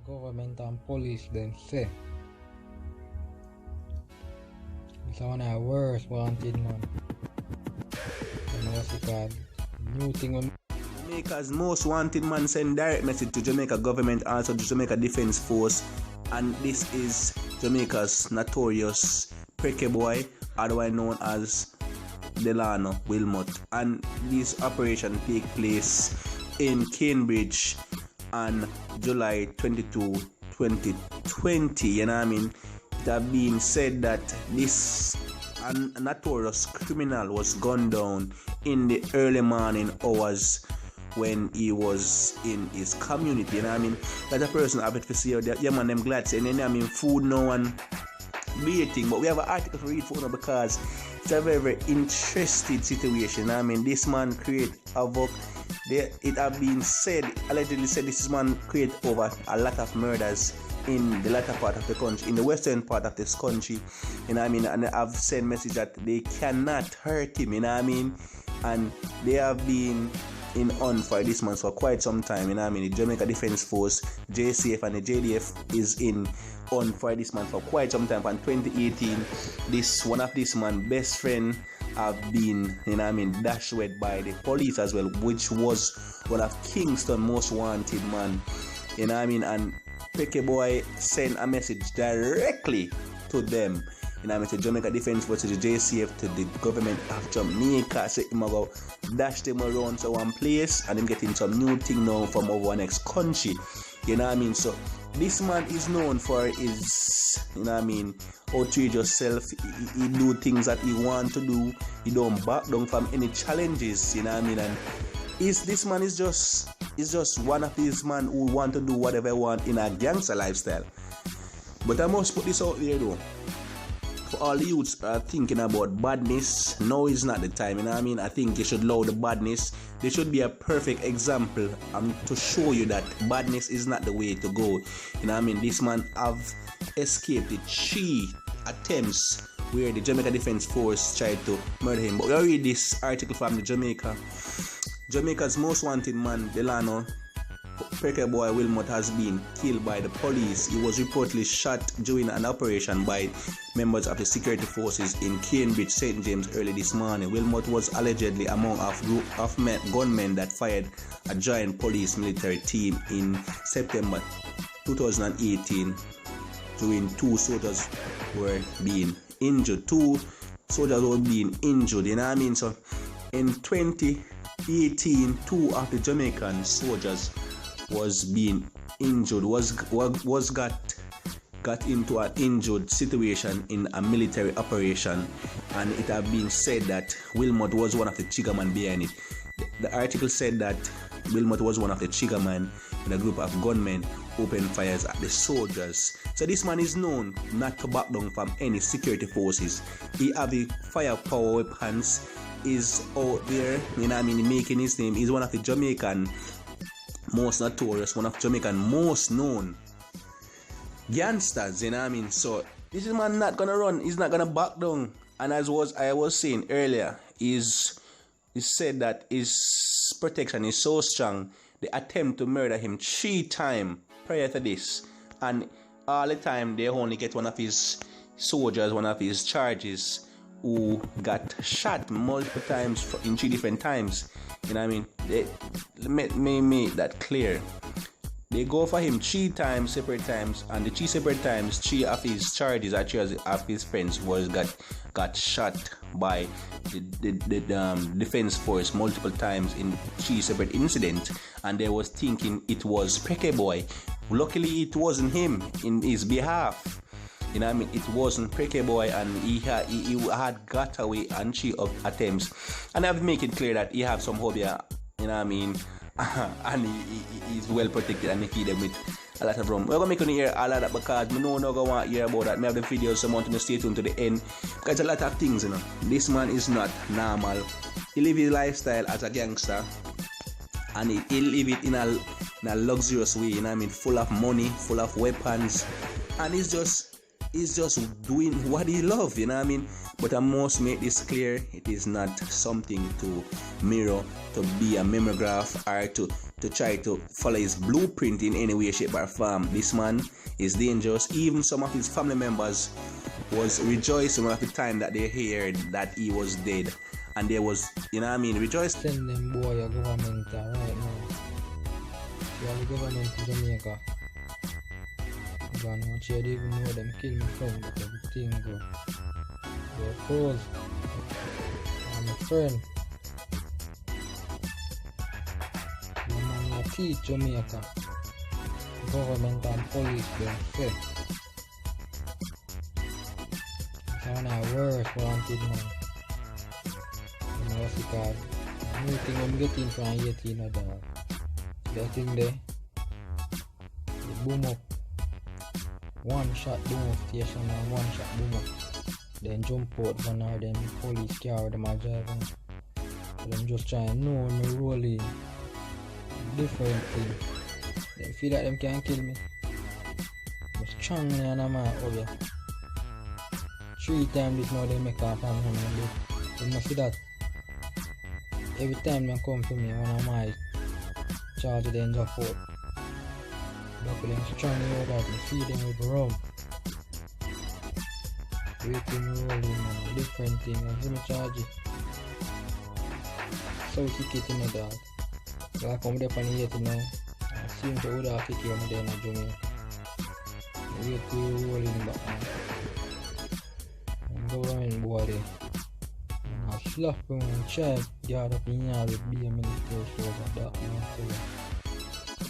government and police then say it's one of the worst wanted man. And what's it called? New thing when Jamaica's most wanted man send direct message to Jamaica government, also to Jamaica Defence Force, and this is Jamaica's notorious Prekeh boy, otherwise known as Delano, Wilmot, and this operation take place in Cambridge on July 22, 2020. You know what I mean? It have been said that this notorious criminal was gunned down in the early morning hours when he was in his community. You know what I mean? That a person have it to see how yeah man, them glad saying, you know what I mean, food no one waiting, but we have an article to read for now because it's a very, very interesting situation. You know what I mean? This man create havoc. It have been said, allegedly said, this man create over a lot of murders in the latter part of the country, in the western part of this country. You know what I mean? And I've sent message that they cannot hurt him. You know what I mean? And they have been in on for this man for quite some time. You know what I mean? The Jamaica Defence Force, JCF, and the JDF is in on for this man for quite some time. And 2018, one of this man's best friend have been, you know what I mean, dashed by the police as well, which was one of Kingston's most wanted man. You know what I mean? And Prekeh boy sent a message directly to them. You know what I mean? To Jamaica Defence Force, to the JCF, to the government of Jamaica. Say him go dash them around to one place and them getting some new thing now from over next country. You know what I mean? So this man is known for his, you know what I mean, outrageous self. He do things that he want to do. He don't back down from any challenges. You know what I mean? And this man is just one of these men who want to do whatever he want in a gangster lifestyle. But I must put this out there though. For all the youths are thinking about badness, now is not the time. You know what I mean? I think you should allow the badness. There should be a perfect example to show you that badness is not the way to go. You know what I mean? This man have escaped the 3 attempts where the Jamaica Defence Force tried to murder him. But we'll read this article from the Jamaica's most wanted man, Delano, Prekeh boy Wilmot, has been killed by the police. He was reportedly shot during an operation by members of the security forces in Cambridge, St. James early this morning. Wilmot was allegedly among a group of gunmen that fired a joint police military team in September 2018 during 2 soldiers were being injured. 2 soldiers were being injured, you know what I mean? So in 2018, 2 of the Jamaican soldiers was being injured, got into an injured situation in a military operation, and it have been said that Wilmot was one of the triggermen behind it. The article said that Wilmot was one of the triggermen in a group of gunmen opened fires at the soldiers. So this man is known not to back down from any security forces. He have the firepower weapons, is out there, you know what I mean, making his name. He's one of the Jamaican most notorious, one of Jamaican most known gangsters, you know what I mean? So this is man not gonna run, he's not gonna back down. And as I was saying earlier, is said that his protection is so strong. They attempt to murder him 3 times prior to this, and all the time they only get one of his soldiers, one of his charges, who got shot multiple times in 3 different times. You know what I mean? Let me make that clear. They go for him 3 times, separate times, and the 3 separate times, 3 of his charges, or 3 of his friends got shot by the defense force multiple times in 3 separate incidents, and they was thinking it was Prekeh boy. Luckily, it wasn't him in his behalf. You know what I mean? It wasn't Prekeh boy, and he had got away on 3 attempts. And I've made it clear that he have some hobby, you know what I mean? And he's well protected, and he feed them with a lot of rum. We're gonna make you hear all of that because I know no go want to hear about that. I have the videos, so I want to stay tuned to the end because a lot of things, you know. This man is not normal. He live his lifestyle as a gangster, and he live it in a luxurious way, you know what I mean? Full of money, full of weapons, and he's he's just doing what he loves, you know what I mean? But I must make this clear, it is not something to mirror, to be a mimeograph, or to try to follow his blueprint in any way, shape, or form. This man is dangerous. Even some of his family members was rejoicing at the time that they heard that he was dead. And there was, you know what I mean, rejoicing. Send them boy a government right now. You have the government in Jamaica. God, not sure they even know them kill me friend, but everything go. They're close. I'm a friend. The man will teach Jamaica. Government and police them say. It's one of the worst wanted man. You know what's it called? New thing I'm getting from 18 or dog. That thing there. The boom up. One shot boom up station and one shot boom up. Then jump out one of them police car them are driving. So them just try and know me rolling. Different thing. They feel like them can kill me. I'm strong and I'm over. 3 times this now they make up and you must see that. Every time they come to me when I'm high, charge them drop out. But them strong over that, I feed them with rum. Waiting rolling man, different thing. I see me charge it. So ticket in the dog. So I come up on the 80 now. I see him to order a ticket on there in Jamaica. Wait till you rolling back now. And government boy there. And I slap him and try to get up in here with be a military soldier. That man.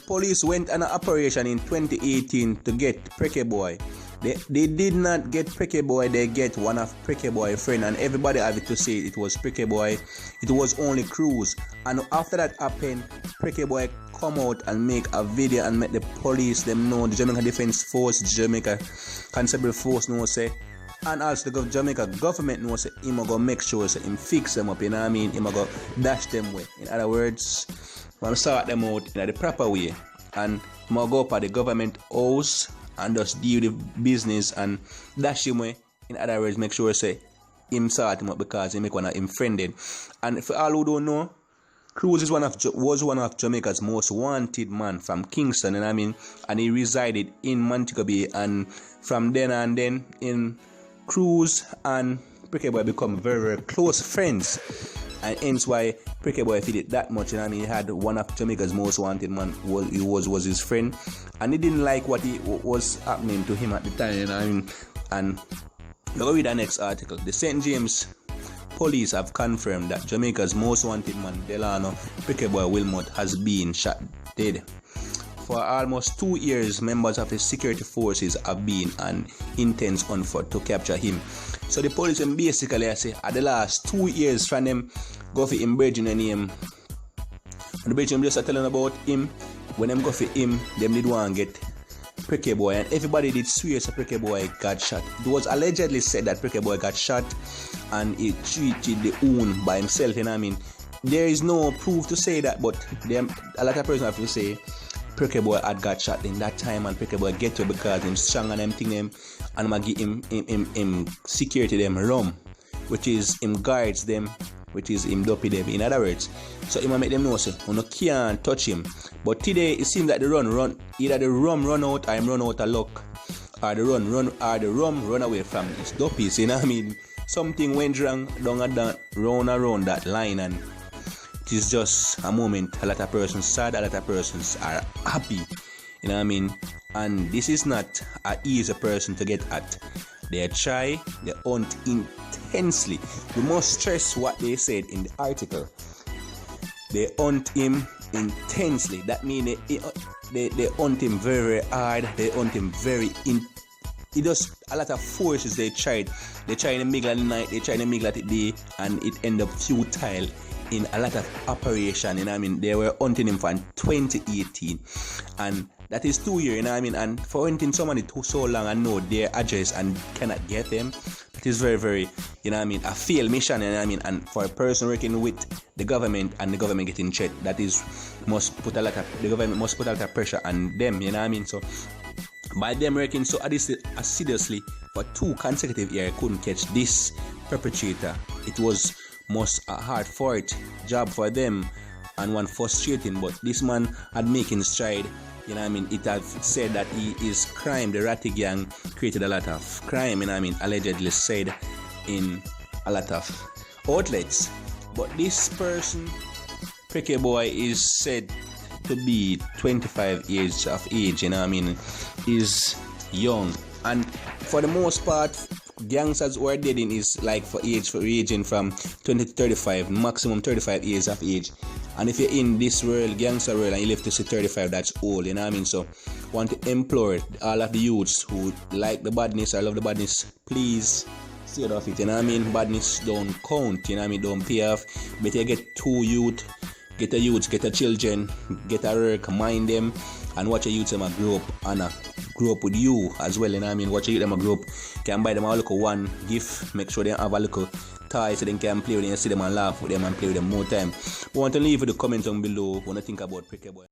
Police went on an operation in 2018 to get Prekeh boy. They did not get Prekeh boy, they get one of Prekeh boy friend, and everybody had to say it was Prekeh boy. It was only Cruz. And after that happened, Prekeh boy come out and make a video and make the police them know, the Jamaica Defense Force, the Jamaica Constabulary Force know say, and also the Jamaica government know say him go make sure say him fix them up, you know what I mean? Him go dash them way. In other words, I'm sort them out in the proper way, and I'm go up at the government house and just deal with business and dash him way. In other words, make sure say him sort him up because he make one of him friended. And for all who don't know, Cruz is was one of Jamaica's most wanted man from Kingston, and I mean, and he resided in Montego Bay, and from then and then in Cruz and Prekeh boy become very, very close friends. And hence why Prekeh boy feel it that much. And I mean, he had one of Jamaica's most wanted man was his friend, and he didn't like what was happening to him at the time. And I mean, and go read the next article. The St. James police have confirmed that Jamaica's most wanted man, Delano, Prekeh boy Wilmot, has been shot dead. For almost 2 years, members of the security forces have been on intense hunt to capture him. So the police basically, I say, at the last 2 years from them, go for him, Virgin and him. And the Virgin just telling about him. When them go for him, them did want to get Prekeh boy, and everybody did swear that Prekeh boy got shot. It was allegedly said that Prekeh boy got shot, and he treated the wound by himself. You know what I mean? There is no proof to say that, but a lot of persons have to say Prekeh boy had got shot in that time, and Prekeh boy get to because him strong and them thing him, and I give him security them rum, which is him guards them, which is him dopey them. In other words, so him make them know say, you can't touch him. But today it seems that the run either the rum run out or him run out of luck, or the rum run away from his dopies. You know what I mean? Something went wrong around that line, and it is just a moment. A lot of persons sad, a lot of persons are happy. You know what I mean? And this is not an easy person to get at. They try, they hunt intensely. We must stress what they said in the article. They hunt him intensely. That means they hunt him very, very hard. They hunt him very it does a lot of forces they tried. They try in the middle of the night, they try in the middle of the day, and it end up futile in a lot of operation. You know what I mean? They were hunting him from 2018, and that is 2 years. You know what I mean? And for hunting somebody so long and know their address and cannot get them, that is very, very, you know what I mean, a failed mission. You know what I mean? And for a person working with the government and the government getting checked, that is the government must put a lot of pressure on them. You know what I mean? So by them working so assiduously for 2 consecutive years couldn't catch this perpetrator. It was most a hard fought job for them and one frustrating, but this man had making stride. You know what I mean? It had said that he is crime. The Ratty gang created a lot of crime, you know what I mean? Allegedly said in a lot of outlets. But this person, Prekeh boy, is said to be 25 years of age, you know what I mean? He's young. And for the most part, gangsters who are dead in is like for ranging from 20 to 35, maximum 35 years of age. And if you're in this world, gangster world, and you live to say 35, that's old, you know what I mean? So I want to implore all of the youths who like the badness or love the badness, please stay off it, you know what I mean? Badness don't count, you know what I mean? Don't pay off. Better get 2 youth, get a youth, get a children, get a work, mind them, and watch a youth them grow up and grow up with you as well, you know what I mean? Watch a youth them grow up, can buy them a little one gift, make sure they have a little toy so they can play with them, see them and laugh with them and play with them more time. We want to leave with the comment down below what you think about Prekeh boy.